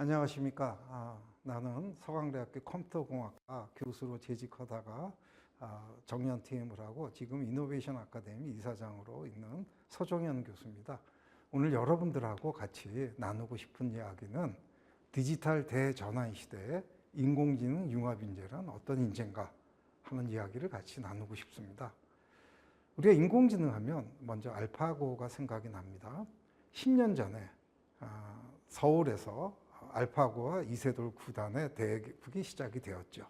안녕하십니까. 나는 서강대학교 컴퓨터공학과 교수로 재직하다가 정년퇴임을 하고 지금 이노베이션 아카데미 이사장으로 있는 서종현 교수입니다. 오늘 여러분들하고 같이 나누고 싶은 이야기는 디지털 대전환 시대에 인공지능 융합인재란 어떤 인재인가 하는 이야기를 같이 나누고 싶습니다. 우리가 인공지능 하면 먼저 알파고가 생각이 납니다. 10년 전에 서울에서 알파고와 이세돌 구단의 대국이 시작이 되었죠.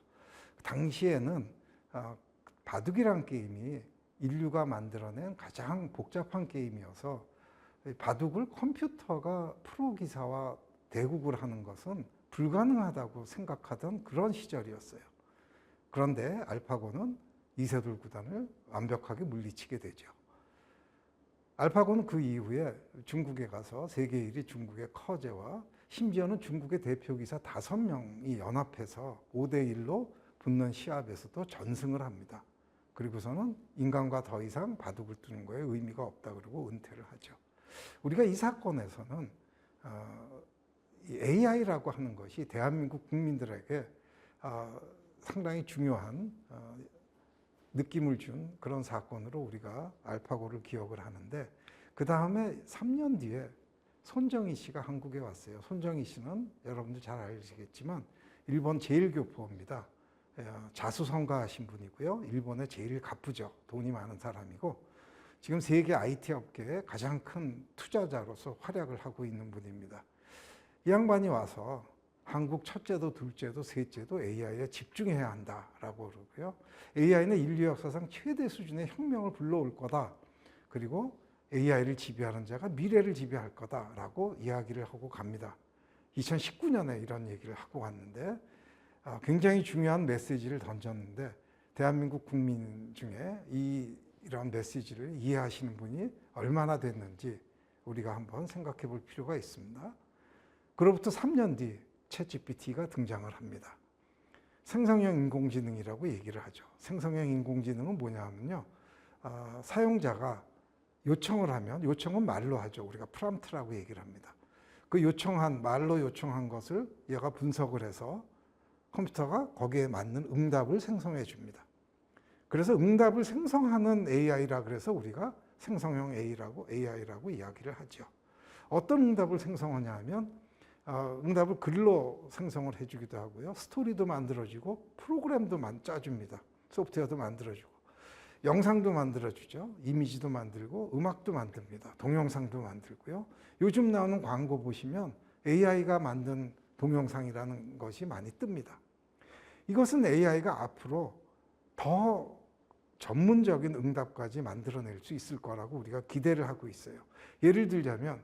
당시에는 바둑이란 게임이 인류가 만들어낸 가장 복잡한 게임이어서 바둑을 컴퓨터가 프로기사와 대국을 하는 것은 불가능하다고 생각하던 그런 시절이었어요. 그런데 알파고는 이세돌 구단을 완벽하게 물리치게 되죠. 알파고는 그 이후에 중국에 가서 세계 1위 중국의 커제와 심지어는 중국의 대표기사 5명이 연합해서 5대1로 붙는 시합에서도 전승을 합니다. 그리고서는 인간과 더 이상 바둑을 두는 거에 의미가 없다 그러고 은퇴를 하죠. 우리가 이 사건에서는 AI라고 하는 것이 대한민국 국민들에게 상당히 중요한 느낌을 준 그런 사건으로 우리가 알파고를 기억을 하는데, 그 다음에 3년 뒤에 손정희 씨가 한국에 왔어요. 손정희 씨는 여러분들 잘 아시겠지만 일본 제1교포입니다. 자수성가하신 분이고요. 일본의 제일 가쁘죠. 돈이 많은 사람이고 지금 세계 IT 업계의 가장 큰 투자자로서 활약을 하고 있는 분입니다. 이 양반이 와서 한국 첫째도 둘째도 셋째도 AI에 집중해야 한다라고 그러고요. AI는 인류 역사상 최대 수준의 혁명을 불러올 거다. 그리고 AI를 지배하는 자가 미래를 지배할 거다라고 이야기를 하고 갑니다. 2019년에 이런 얘기를 하고 갔는데 굉장히 중요한 메시지를 던졌는데 대한민국 국민 중에 이런 메시지를 이해하시는 분이 얼마나 됐는지 우리가 한번 생각해 볼 필요가 있습니다. 그로부터 3년 뒤 챗GPT가 등장을 합니다. 생성형 인공지능이라고 얘기를 하죠. 생성형 인공지능은 뭐냐 하면요. 사용자가 요청을 하면, 요청은 말로 하죠. 우리가 프롬프트라고 얘기를 합니다. 그 말로 요청한 것을 얘가 분석을 해서 컴퓨터가 거기에 맞는 응답을 생성해 줍니다. 그래서 응답을 생성하는 AI라 그래서 우리가 생성형 AI라고 이야기를 하죠. 어떤 응답을 생성하냐 하면 응답을 글로 생성을 해주기도 하고요. 스토리도 만들어주고 프로그램도 짜줍니다. 소프트웨어도 만들어주고 영상도 만들어주죠. 이미지도 만들고 음악도 만듭니다. 동영상도 만들고요. 요즘 나오는 광고 보시면 AI가 만든 동영상이라는 것이 많이 뜹니다. 이것은 AI가 앞으로 더 전문적인 응답까지 만들어낼 수 있을 거라고 우리가 기대를 하고 있어요. 예를 들자면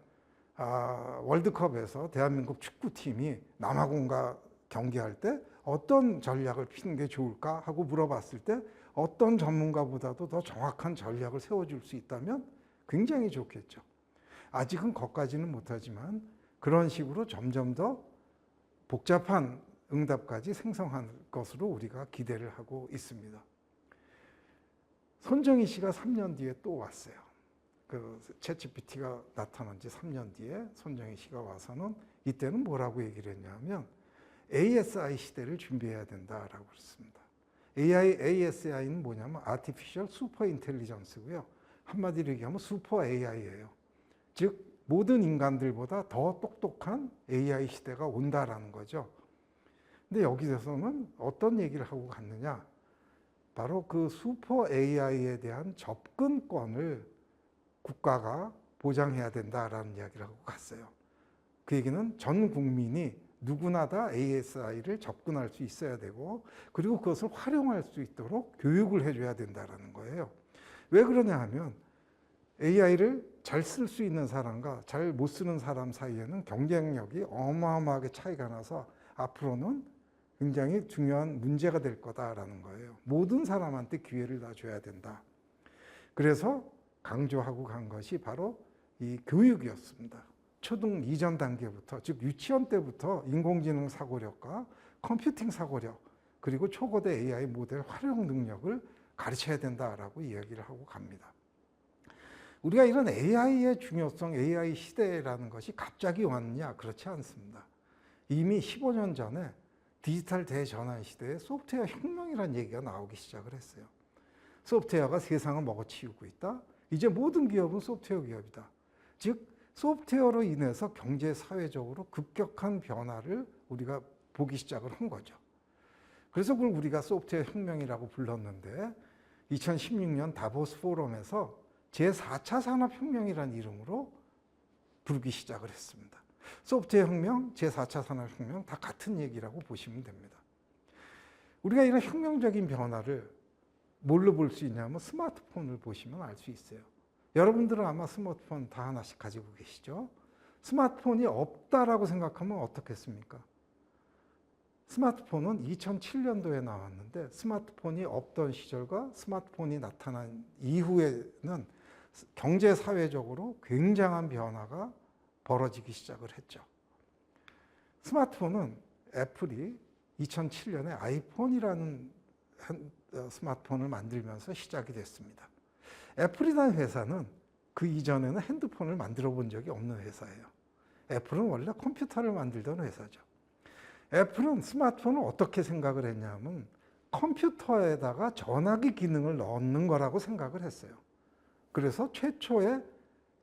월드컵에서 대한민국 축구팀이 남아공과 경기할 때 어떤 전략을 피는 게 좋을까 하고 물어봤을 때 어떤 전문가보다도 더 정확한 전략을 세워줄 수 있다면 굉장히 좋겠죠. 아직은 거기까지는 못하지만 그런 식으로 점점 더 복잡한 응답까지 생성할 것으로 우리가 기대를 하고 있습니다. 손정희 씨가 3년 뒤에 또 왔어요. 그 챗GPT가 나타난 지 3년 뒤에 손정희 씨가 와서는 이때는 뭐라고 얘기를 했냐면 ASI 시대를 준비해야 된다라고 그랬습니다. ASI는 뭐냐면 Artificial Super Intelligence고요. 한마디로 얘기하면 슈퍼 AI예요. 즉 모든 인간들보다 더 똑똑한 AI 시대가 온다라는 거죠. 근데 여기서는 어떤 얘기를 하고 갔느냐? 바로 그 슈퍼 AI에 대한 접근권을 국가가 보장해야 된다라는 이야기를 하고 갔어요. 그 얘기는 전 국민이 누구나 다 ASI를 접근할 수 있어야 되고 그리고 그것을 활용할 수 있도록 교육을 해줘야 된다는 거예요. 왜 그러냐 하면 AI를 잘 쓸 수 있는 사람과 잘 못 쓰는 사람 사이에는 경쟁력이 어마어마하게 차이가 나서 앞으로는 굉장히 중요한 문제가 될 거다라는 거예요. 모든 사람한테 기회를 다 줘야 된다. 그래서 강조하고 간 것이 바로 이 교육이었습니다. 초등 이전 단계부터, 즉 유치원 때부터 인공지능 사고력과 컴퓨팅 사고력, 그리고 초거대 AI 모델 활용 능력을 가르쳐야 된다라고 이야기를 하고 갑니다. 우리가 이런 AI의 중요성, AI 시대라는 것이 갑자기 왔느냐? 그렇지 않습니다. 이미 15년 전에 디지털 대전환 시대에 소프트웨어 혁명이라는 얘기가 나오기 시작을 했어요. 소프트웨어가 세상을 먹어치우고 있다. 이제 모든 기업은 소프트웨어 기업이다. 즉 소프트웨어로 인해서 경제 사회적으로 급격한 변화를 우리가 보기 시작을 한 거죠. 그래서 그걸 우리가 소프트웨어 혁명이라고 불렀는데 2016년 다보스 포럼에서 제4차 산업혁명이라는 이름으로 부르기 시작을 했습니다. 소프트웨어 혁명, 제4차 산업혁명 다 같은 얘기라고 보시면 됩니다. 우리가 이런 혁명적인 변화를 뭘로 볼 수 있냐면 스마트폰을 보시면 알 수 있어요. 여러분들은 아마 스마트폰 다 하나씩 가지고 계시죠? 스마트폰이 없다라고 생각하면 어떻겠습니까? 스마트폰은 2007년도에 나왔는데 스마트폰이 없던 시절과 스마트폰이 나타난 이후에는 경제 사회적으로 굉장한 변화가 벌어지기 시작을 했죠. 스마트폰은 애플이 2007년에 아이폰이라는 스마트폰을 만들면서 시작이 됐습니다. 애플이라는 회사는 그 이전에는 핸드폰을 만들어 본 적이 없는 회사예요. 애플은 원래 컴퓨터를 만들던 회사죠. 애플은 스마트폰을 어떻게 생각을 했냐면 컴퓨터에다가 전화기 기능을 넣는 거라고 생각을 했어요. 그래서 최초의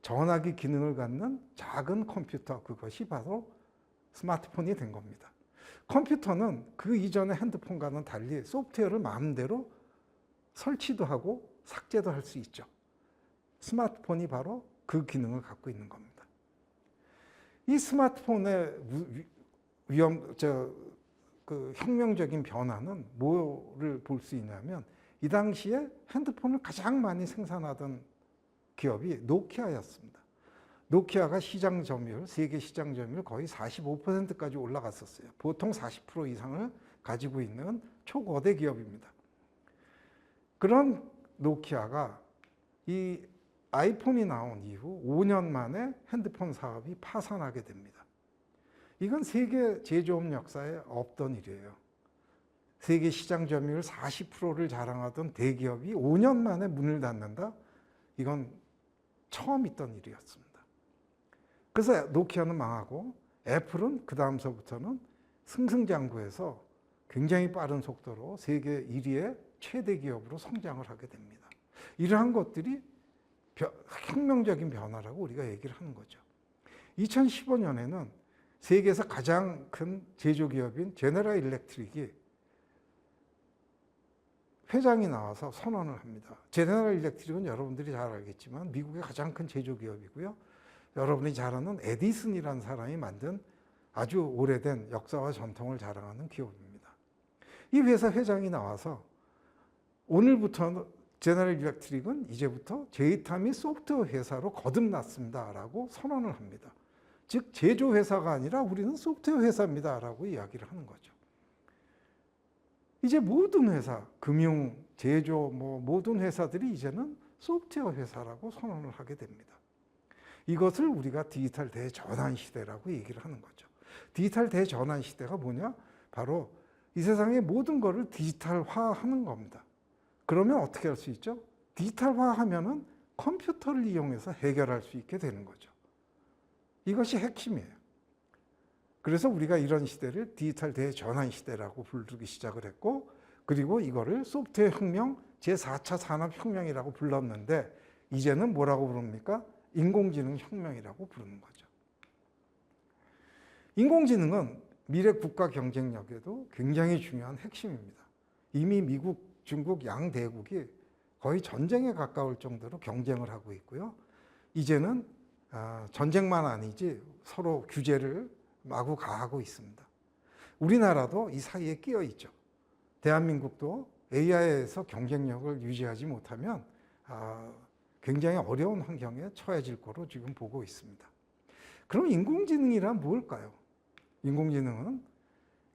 전화기 기능을 갖는 작은 컴퓨터, 그것이 바로 스마트폰이 된 겁니다. 컴퓨터는 그 이전의 핸드폰과는 달리 소프트웨어를 마음대로 설치도 하고 삭제도 할 수 있죠. 스마트폰이 바로 그 기능을 갖고 있는 겁니다. 이 스마트폰의 그 혁명적인 변화는 뭐를 볼 수 있냐면 이 당시에 핸드폰을 가장 많이 생산하던 기업이 노키아였습니다. 노키아가 시장 점유율, 세계 시장 점유율 거의 45%까지 올라갔었어요. 보통 40% 이상을 가지고 있는 초거대 기업입니다. 그런 노키아가 이 아이폰이 나온 이후 5년 만에 핸드폰 사업이 파산하게 됩니다. 이건 세계 제조업 역사에 없던 일이에요. 세계 시장 점유율 40%를 자랑하던 대기업이 5년 만에 문을 닫는다? 이건 처음 있던 일이었습니다. 그래서 노키아는 망하고 애플은 그 다음서부터는 승승장구해서 굉장히 빠른 속도로 세계 1위의 최대 기업으로 성장을 하게 됩니다. 이러한 것들이 혁명적인 변화라고 우리가 얘기를 하는 거죠. 2015년에는 세계에서 가장 큰 제조기업인 제너럴 일렉트릭이 회장이 나와서 선언을 합니다. 제너럴 일렉트릭은 여러분들이 잘 알겠지만 미국의 가장 큰 제조기업이고요. 여러분이 잘 아는 에디슨이라는 사람이 만든 아주 오래된 역사와 전통을 자랑하는 기업입니다. 이 회사 회장이 나와서 오늘부터 제너럴 일렉트릭은 이제부터 데이터 및 소프트웨어 회사로 거듭났습니다라고 선언을 합니다. 즉 제조 회사가 아니라 우리는 소프트웨어 회사입니다라고 이야기를 하는 거죠. 이제 모든 회사, 금융, 제조, 모든 회사들이 이제는 소프트웨어 회사라고 선언을 하게 됩니다. 이것을 우리가 디지털 대전환 시대라고 얘기를 하는 거죠. 디지털 대전환 시대가 뭐냐? 바로 이 세상의 모든 것을 디지털화하는 겁니다. 그러면 어떻게 할 수 있죠? 디지털화하면은 컴퓨터를 이용해서 해결할 수 있게 되는 거죠. 이것이 핵심이에요. 그래서 우리가 이런 시대를 디지털 대전환 시대라고 부르기 시작을 했고, 그리고 이거를 소프트웨어 혁명, 제4차 산업혁명이라고 불렀는데 이제는 뭐라고 부릅니까? 인공지능 혁명이라고 부르는 거죠. 인공지능은 미래 국가 경쟁력에도 굉장히 중요한 핵심입니다. 이미 미국, 중국 양대국이 거의 전쟁에 가까울 정도로 경쟁을 하고 있고요. 이제는 전쟁만 아니지 서로 규제를 마구 가하고 있습니다. 우리나라도 이 사이에 끼어 있죠. 대한민국도 AI에서 경쟁력을 유지하지 못하면 굉장히 어려운 환경에 처해질 거로 지금 보고 있습니다. 그럼 인공지능이란 뭘까요? 인공지능은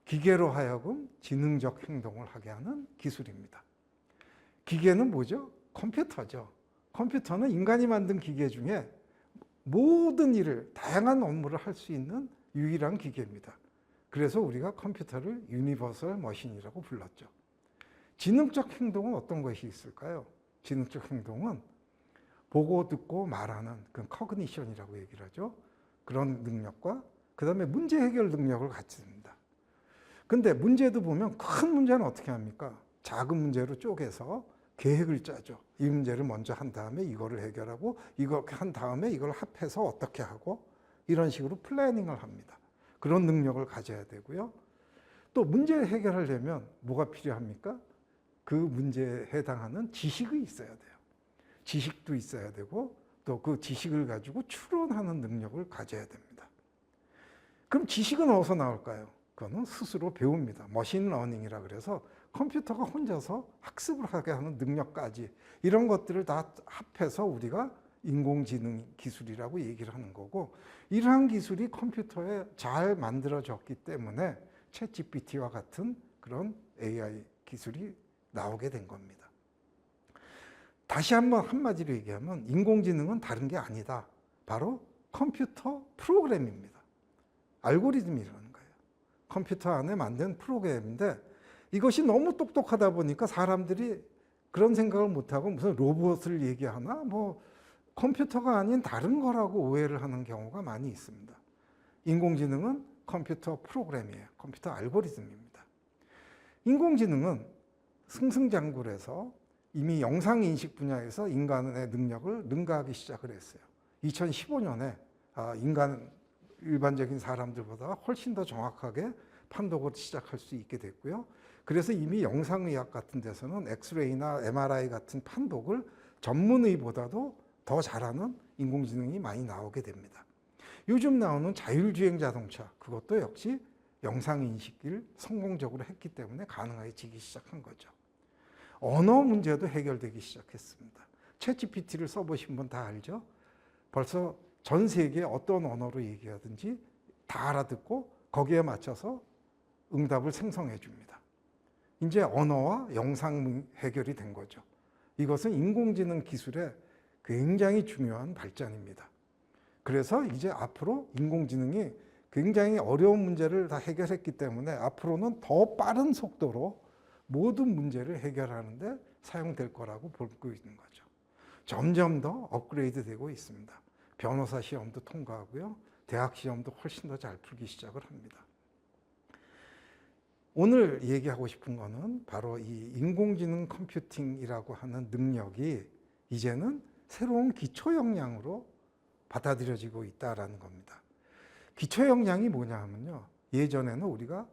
기계로 하여금 지능적 행동을 하게 하는 기술입니다. 기계는 뭐죠? 컴퓨터죠. 컴퓨터는 인간이 만든 기계 중에 모든 일을, 다양한 업무를 할 수 있는 유일한 기계입니다. 그래서 우리가 컴퓨터를 유니버설 머신이라고 불렀죠. 지능적 행동은 어떤 것이 있을까요? 지능적 행동은 보고 듣고 말하는 그 커그니션이라고 얘기를 하죠. 그런 능력과 그다음에 문제 해결 능력을 갖춥니다. 근데 문제도 보면 큰 문제는 어떻게 합니까? 작은 문제로 쪼개서 계획을 짜죠. 이 문제를 먼저 한 다음에 이거를 해결하고 이거 한 다음에 이걸 합해서 어떻게 하고 이런 식으로 플래닝을 합니다. 그런 능력을 가져야 되고요. 또 문제를 해결하려면 뭐가 필요합니까? 그 문제에 해당하는 지식이 있어야 돼요. 지식도 있어야 되고 또 그 지식을 가지고 추론하는 능력을 가져야 됩니다. 그럼 지식은 어디서 나올까요? 그거는 스스로 배웁니다. 머신러닝이라 그래서 컴퓨터가 혼자서 학습을 하게 하는 능력까지 이런 것들을 다 합해서 우리가 인공지능 기술이라고 얘기를 하는 거고, 이러한 기술이 컴퓨터에 잘 만들어졌기 때문에 챗GPT와 같은 그런 AI 기술이 나오게 된 겁니다. 다시 한번 한마디로 얘기하면 인공지능은 다른 게 아니다. 바로 컴퓨터 프로그램입니다. 알고리즘이라는 거예요. 컴퓨터 안에 만든 프로그램인데 이것이 너무 똑똑하다 보니까 사람들이 그런 생각을 못하고 무슨 로봇을 얘기하나 뭐 컴퓨터가 아닌 다른 거라고 오해를 하는 경우가 많이 있습니다. 인공지능은 컴퓨터 프로그램이에요. 컴퓨터 알고리즘입니다. 인공지능은 승승장구해서 이미 영상인식 분야에서 인간의 능력을 능가하기 시작을 했어요. 2015년에 인간 일반적인 사람들보다 훨씬 더 정확하게 판독을 시작할 수 있게 됐고요. 그래서 이미 영상의학 같은 데서는 엑스레이나 MRI 같은 판독을 전문의보다도 더 잘하는 인공지능이 많이 나오게 됩니다. 요즘 나오는 자율주행 자동차, 그것도 역시 영상인식을 성공적으로 했기 때문에 가능해지기 시작한 거죠. 언어 문제도 해결되기 시작했습니다. 챗GPT를 써보신 분 다 알죠? 벌써 전 세계 어떤 언어로 얘기하든지 다 알아듣고 거기에 맞춰서 응답을 생성해 줍니다. 이제 언어와 영상 해결이 된 거죠. 이것은 인공지능 기술의 굉장히 중요한 발전입니다. 그래서 이제 앞으로 인공지능이 굉장히 어려운 문제를 다 해결했기 때문에 앞으로는 더 빠른 속도로 모든 문제를 해결하는데 사용될 거라고 보고 있는 거죠. 점점 더 업그레이드 되고 있습니다. 변호사 시험도 통과하고요. 대학 시험도 훨씬 더 잘 풀기 시작을 합니다. 오늘 얘기하고 싶은 거는 바로 이 인공지능 컴퓨팅이라고 하는 능력이 이제는 새로운 기초 역량으로 받아들여지고 있다는 겁니다. 기초 역량이 뭐냐 하면요. 예전에는 우리가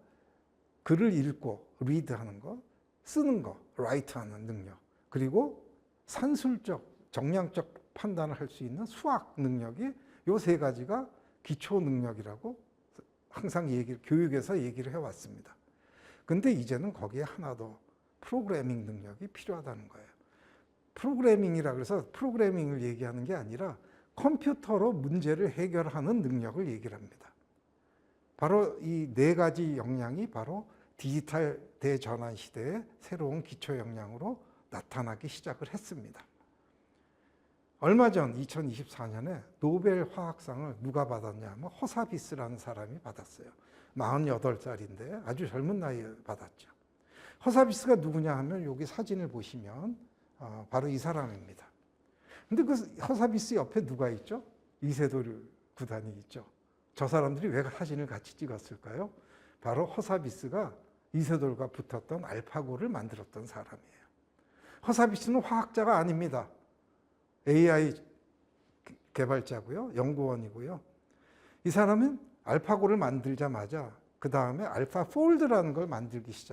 글을 읽고 리드하는 거, 쓰는 거, 라이트하는 능력, 그리고 산술적, 정량적 판단을 할 수 있는 수학 능력이 요 세 가지가 기초 능력이라고 항상 교육에서 얘기를 해왔습니다. 근데 이제는 거기에 하나 더 프로그래밍 능력이 필요하다는 거예요. 프로그래밍이라 그래서 프로그래밍을 얘기하는 게 아니라 컴퓨터로 문제를 해결하는 능력을 얘기를 합니다. 바로 이 네 가지 역량이 바로 디지털 대전환 시대의 새로운 기초 역량으로 나타나기 시작을 했습니다. 얼마 전 2024년에 노벨 화학상을 누가 받았냐 하면 허사비스라는 사람이 받았어요. 48살인데 아주 젊은 나이에 받았죠. 허사비스가 누구냐 하면 여기 사진을 보시면 바로 이 사람입니다. 근데 그 허사비스 옆에 누가 있죠? 이세돌 구단이 있죠. 저 사람들이 왜 사진을 같이 찍었을까요? 바로 허사비스가 이세돌과 붙었던 알파고를 만들었던 사람이에요. 허사비스는 화학자가 아닙니다. AI 개발자고요. 연구원이고요. 이 사람은 알파고를 만들자마자 그 다음에 알파폴드라는 걸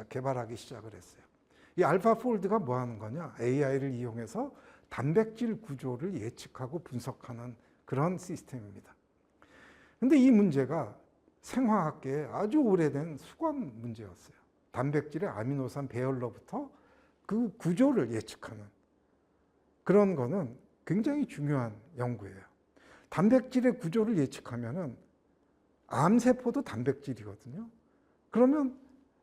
개발하기 시작을 했어요. 이 알파폴드가 뭐 하는 거냐? AI를 이용해서 단백질 구조를 예측하고 분석하는 그런 시스템입니다. 근데 이 문제가 생화학계에 아주 오래된 수관 문제였어요. 단백질의 아미노산 배열로부터 그 구조를 예측하는 그런 거는 굉장히 중요한 연구예요. 단백질의 구조를 예측하면은 암세포도 단백질이거든요. 그러면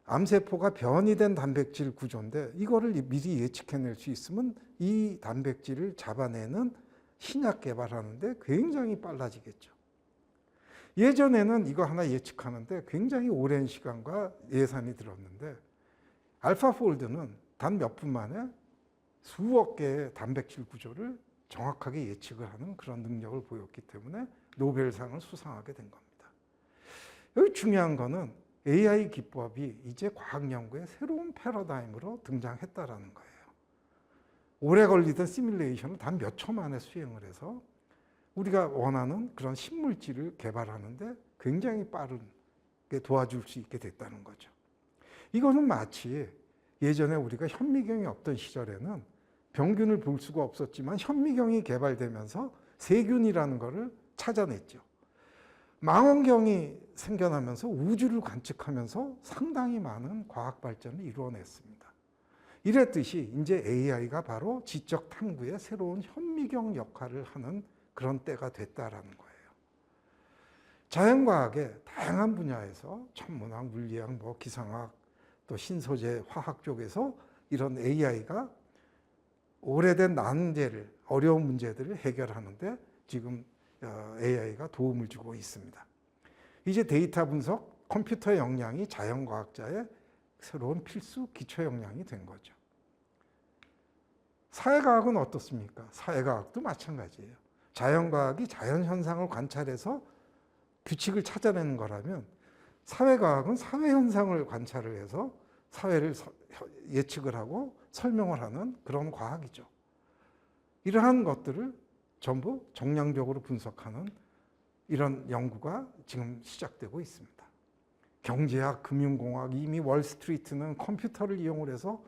암세포가 변이된 단백질 구조인데 이거를 미리 예측해낼 수 있으면 이 단백질을 잡아내는 신약 개발하는데 굉장히 빨라지겠죠. 예전에는 이거 하나 예측하는데 굉장히 오랜 시간과 예산이 들었는데 알파폴드는 단 몇 분 만에 수억 개의 단백질 구조를 정확하게 예측을 하는 그런 능력을 보였기 때문에 노벨상을 수상하게 된 겁니다. 여기 중요한 거는 AI 기법이 이제 과학 연구의 새로운 패러다임으로 등장했다라는 거예요. 오래 걸리던 시뮬레이션을 단 몇 초 만에 수행을 해서 우리가 원하는 그런 신물질을 개발하는데 굉장히 빠르게 도와줄 수 있게 됐다는 거죠. 이거는 마치 예전에 우리가 현미경이 없던 시절에는 병균을 볼 수가 없었지만 현미경이 개발되면서 세균이라는 것을 찾아냈죠. 망원경이 생겨나면서 우주를 관측하면서 상당히 많은 과학 발전을 이루어냈습니다. 이랬듯이 이제 AI가 바로 지적 탐구의 새로운 현미경 역할을 하는 그런 때가 됐다라는 거예요. 자연과학의 다양한 분야에서 천문학, 물리학, 기상학, 또 신소재, 화학 쪽에서 이런 AI가 오래된 난제를, 어려운 문제들을 해결하는데 지금 AI가 도움을 주고 있습니다. 이제 데이터 분석, 컴퓨터 역량이 자연과학자의 새로운 필수 기초 역량이 된 거죠. 사회과학은 어떻습니까? 사회과학도 마찬가지예요. 자연과학이 자연현상을 관찰해서 규칙을 찾아내는 거라면 사회과학은 사회현상을 관찰을 해서 사회를 예측을 하고 설명을 하는 그런 과학이죠. 이러한 것들을 전부 정량적으로 분석하는 이런 연구가 지금 시작되고 있습니다. 경제학, 금융공학, 이미 월스트리트는 컴퓨터를 이용을 해서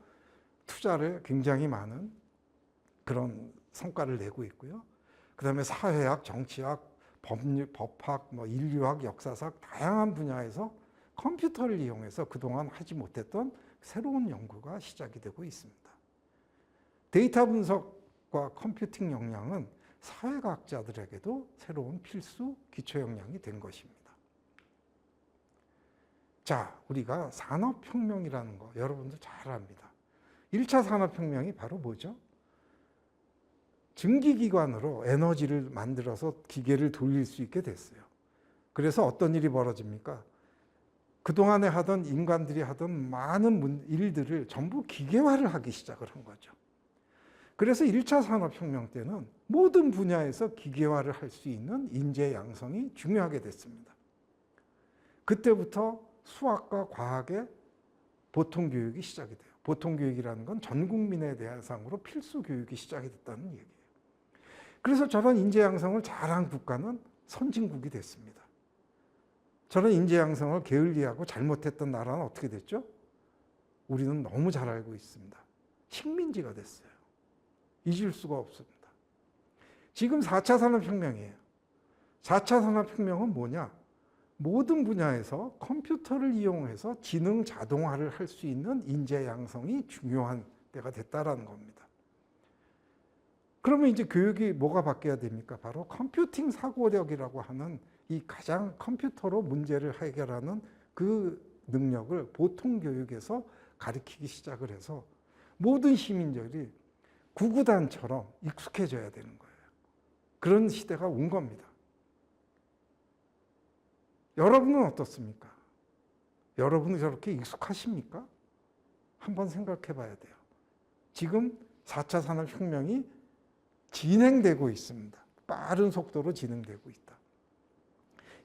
투자를 굉장히 많은 그런 성과를 내고 있고요. 그 다음에 사회학, 정치학, 법률, 법학, 인류학, 역사학 다양한 분야에서 컴퓨터를 이용해서 그동안 하지 못했던 새로운 연구가 시작이 되고 있습니다. 데이터 분석과 컴퓨팅 역량은 사회과학자들에게도 새로운 필수 기초 역량이 된 것입니다. 자, 우리가 산업혁명이라는 거 여러분도 잘 압니다. 1차 산업혁명이 바로 뭐죠? 증기기관으로 에너지를 만들어서 기계를 돌릴 수 있게 됐어요. 그래서 어떤 일이 벌어집니까? 그동안에 하던 인간들이 하던 많은 일들을 전부 기계화를 하기 시작을 한 거죠. 그래서 1차 산업혁명 때는 모든 분야에서 기계화를 할 수 있는 인재 양성이 중요하게 됐습니다. 그때부터 수학과 과학의 보통교육이 시작이 돼요. 보통교육이라는 건 전 국민에 대상으로 필수 교육이 시작이 됐다는 얘기예요. 그래서 저런 인재 양성을 잘한 국가는 선진국이 됐습니다. 저런 인재 양성을 게을리하고 잘못했던 나라는 어떻게 됐죠? 우리는 너무 잘 알고 있습니다. 식민지가 됐어요. 잊을 수가 없습니다. 지금 4차 산업혁명이에요. 4차 산업혁명은 뭐냐? 모든 분야에서 컴퓨터를 이용해서 지능 자동화를 할 수 있는 인재 양성이 중요한 때가 됐다라는 겁니다. 그러면 이제 교육이 뭐가 바뀌어야 됩니까? 바로 컴퓨팅 사고력이라고 하는 이 가장 컴퓨터로 문제를 해결하는 그 능력을 보통 교육에서 가르치기 시작을 해서 모든 시민들이 구구단처럼 익숙해져야 되는 거예요. 그런 시대가 온 겁니다. 여러분은 어떻습니까? 여러분은 저렇게 익숙하십니까? 한번 생각해 봐야 돼요. 지금 4차 산업혁명이 진행되고 있습니다. 빠른 속도로 진행되고 있다.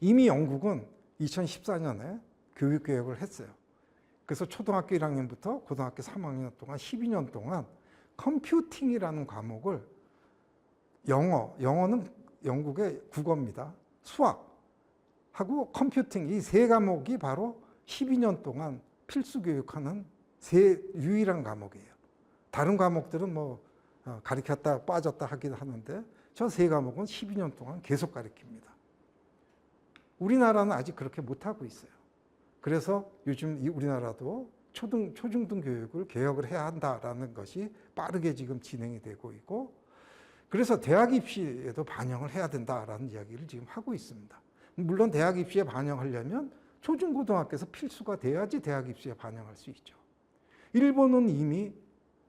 이미 영국은 2014년에 교육개혁을 했어요. 그래서 초등학교 1학년부터 고등학교 3학년 동안 12년 동안 컴퓨팅이라는 과목을 영어는 영국의 국어입니다. 수학하고 컴퓨팅 이 세 과목이 바로 12년 동안 필수 교육하는 유일한 과목이에요. 다른 과목들은 가르쳤다 빠졌다 하긴 하는데 저 세 과목은 12년 동안 계속 가르칩니다. 우리나라는 아직 그렇게 못하고 있어요. 그래서 요즘 우리나라도 초중등 교육을 개혁을 해야 한다라는 것이 빠르게 지금 진행이 되고 있고 그래서 대학 입시에도 반영을 해야 된다라는 이야기를 지금 하고 있습니다. 물론 대학 입시에 반영하려면 초중고등학교에서 필수가 돼야지 대학 입시에 반영할 수 있죠. 일본은 이미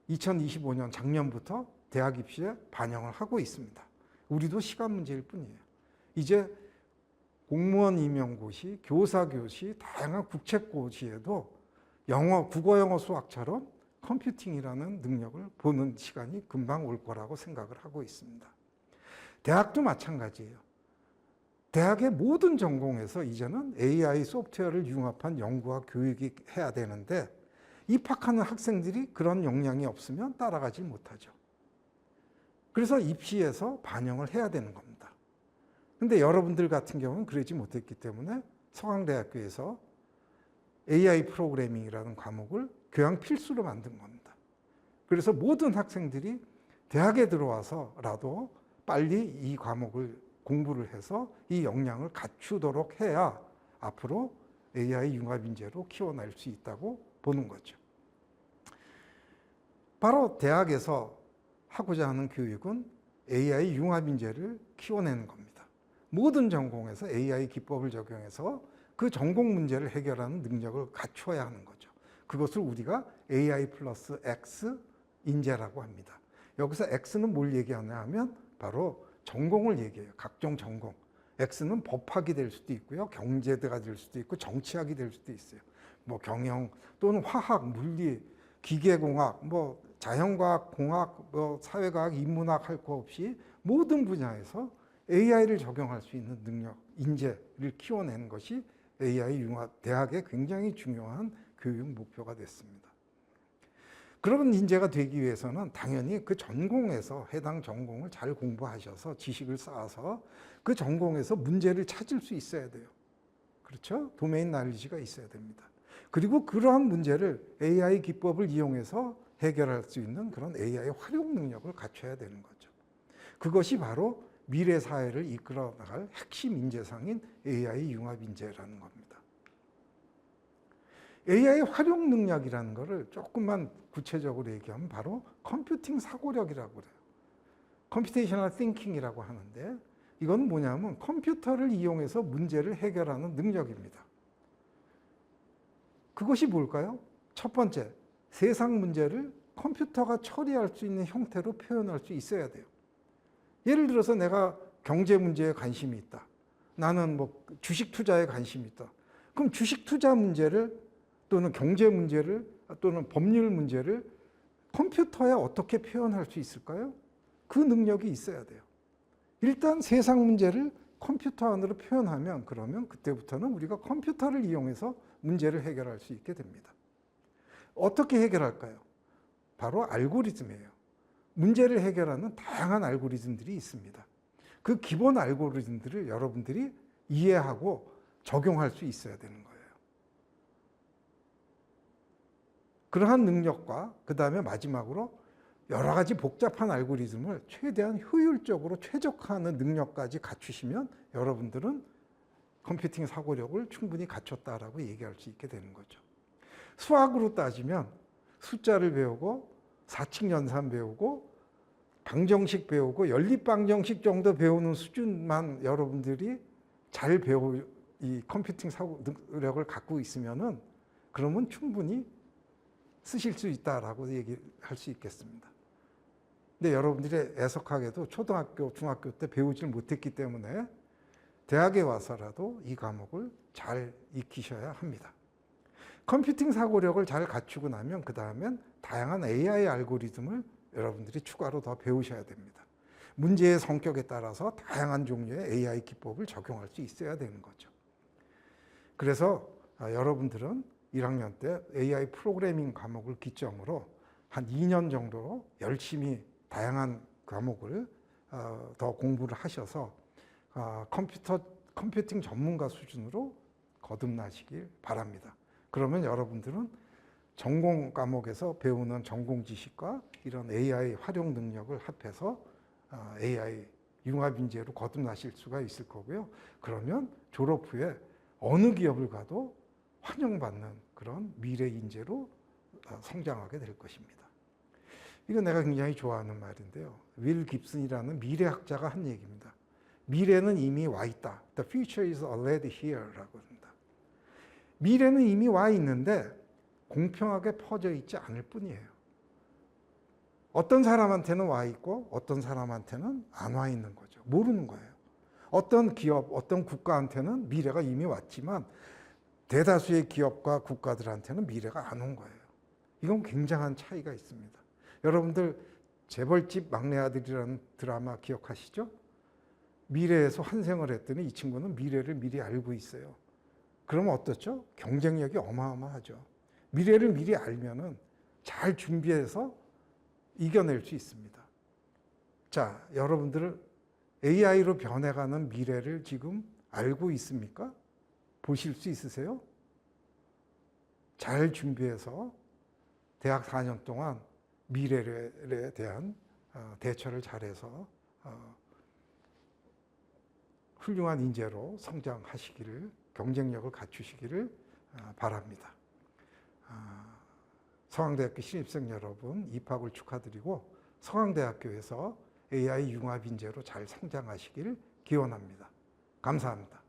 2025년 작년부터 대학 입시에 반영을 하고 있습니다. 우리도 시간 문제일 뿐이에요. 이제 공무원 임용고시, 교사교시, 다양한 국책고시에도 국어, 영어, 수학처럼 컴퓨팅이라는 능력을 보는 시간이 금방 올 거라고 생각을 하고 있습니다. 대학도 마찬가지예요. 대학의 모든 전공에서 이제는 AI 소프트웨어를 융합한 연구와 교육이 해야 되는데 입학하는 학생들이 그런 역량이 없으면 따라가지 못하죠. 그래서 입시에서 반영을 해야 되는 겁니다. 근데 여러분들 같은 경우는 그러지 못했기 때문에 서강대학교에서 AI 프로그래밍이라는 과목을 교양 필수로 만든 겁니다. 그래서 모든 학생들이 대학에 들어와서라도 빨리 이 과목을 공부를 해서 이 역량을 갖추도록 해야 앞으로 AI 융합 인재로 키워낼 수 있다고 보는 거죠. 바로 대학에서 하고자 하는 교육은 AI 융합 인재를 키워내는 겁니다. 모든 전공에서 AI 기법을 적용해서 그 전공 문제를 해결하는 능력을 갖춰야 하는 거죠. 그것을 우리가 AI 플러스 X 인재라고 합니다. 여기서 X는 뭘 얘기하냐 하면 바로 전공을 얘기해요. 각종 전공. X는 법학이 될 수도 있고요. 경제가 될 수도 있고 정치학이 될 수도 있어요. 뭐 경영 또는 화학, 물리, 기계공학, 뭐 자연과학, 공학, 뭐 사회과학, 인문학 할 거 없이 모든 분야에서 AI를 적용할 수 있는 능력, 인재를 키워내는 것이 AI 융합 대학의 굉장히 중요한 교육 목표가 됐습니다. 그런 인재가 되기 위해서는 당연히 그 전공에서 해당 전공을 잘 공부하셔서 지식을 쌓아서 그 전공에서 문제를 찾을 수 있어야 돼요. 그렇죠? 도메인 날리지가 있어야 됩니다. 그리고 그러한 문제를 AI 기법을 이용해서 해결할 수 있는 그런 AI 활용 능력을 갖춰야 되는 거죠. 그것이 바로 미래 사회를 이끌어 나갈 핵심 인재상인 AI 융합 인재라는 겁니다. AI 활용 능력이라는 것을 조금만 구체적으로 얘기하면 바로 컴퓨팅 사고력이라고 그래요. 컴퓨테이셔널 띵킹이라고 하는데 이건 뭐냐면 컴퓨터를 이용해서 문제를 해결하는 능력입니다. 그것이 뭘까요? 첫 번째, 세상 문제를 컴퓨터가 처리할 수 있는 형태로 표현할 수 있어야 돼요. 예를 들어서 내가 경제 문제에 관심이 있다. 나는 뭐 주식 투자에 관심이 있다. 그럼 주식 투자 문제를 또는 경제 문제를 또는 법률 문제를 컴퓨터에 어떻게 표현할 수 있을까요? 그 능력이 있어야 돼요. 일단 세상 문제를 컴퓨터 안으로 표현하면 그러면 그때부터는 우리가 컴퓨터를 이용해서 문제를 해결할 수 있게 됩니다. 어떻게 해결할까요? 바로 알고리즘이에요. 문제를 해결하는 다양한 알고리즘들이 있습니다. 그 기본 알고리즘들을 여러분들이 이해하고 적용할 수 있어야 되는 거예요. 그러한 능력과 그 다음에 마지막으로 여러 가지 복잡한 알고리즘을 최대한 효율적으로 최적화하는 능력까지 갖추시면 여러분들은 컴퓨팅 사고력을 충분히 갖췄다라고 얘기할 수 있게 되는 거죠. 수학으로 따지면 숫자를 배우고 사칙 연산 배우고 방정식 배우고 연립방정식 정도 배우는 수준만 여러분들이 잘 이 컴퓨팅 사고력을 갖고 있으면은 그러면 충분히 쓰실 수 있다라고 얘기할 수 있겠습니다. 근데 여러분들이 애석하게도 초등학교, 중학교 때 배우질 못했기 때문에 대학에 와서라도 이 과목을 잘 익히셔야 합니다. 컴퓨팅 사고력을 잘 갖추고 나면 그 다음엔 다양한 AI 알고리즘을 여러분들이 추가로 더 배우셔야 됩니다. 문제의 성격에 따라서 다양한 종류의 AI 기법을 적용할 수 있어야 되는 거죠. 그래서 여러분들은 1학년 때 AI 프로그래밍 과목을 기점으로 한 2년 정도 열심히 다양한 과목을 더 공부를 하셔서 컴퓨팅 전문가 수준으로 거듭나시길 바랍니다. 그러면 여러분들은 전공 과목에서 배우는 전공 지식과 이런 AI 활용 능력을 합해서 AI 융합 인재로 거듭나실 수가 있을 거고요. 그러면 졸업 후에 어느 기업을 가도 환영받는 그런 미래 인재로 성장하게 될 것입니다. 이거 내가 굉장히 좋아하는 말인데요. 윌 깁슨이라는 미래학자가 한 얘기입니다. 미래는 이미 와 있다. The future is already here라고 합니다. 미래는 이미 와 있는데 공평하게 퍼져 있지 않을 뿐이에요. 어떤 사람한테는 와 있고 어떤 사람한테는 안 와 있는 거죠. 모르는 거예요. 어떤 기업, 어떤 국가한테는 미래가 이미 왔지만 대다수의 기업과 국가들한테는 미래가 안 온 거예요. 이건 굉장한 차이가 있습니다. 여러분들 재벌집 막내 아들이라는 드라마 기억하시죠? 미래에서 환생을 했더니 이 친구는 미래를 미리 알고 있어요. 그러면 어떻죠? 경쟁력이 어마어마하죠. 미래를 미리 알면은 잘 준비해서 이겨낼 수 있습니다. 자, 여러분들은 AI로 변해가는 미래를 지금 알고 있습니까? 보실 수 있으세요? 잘 준비해서 대학 4년 동안 미래에 대한 대처를 잘해서 훌륭한 인재로 성장하시기를, 경쟁력을 갖추시기를 바랍니다. 서강대학교 신입생 여러분 입학을 축하드리고 서강대학교에서 AI 융합 인재로 잘 성장하시길 기원합니다. 감사합니다.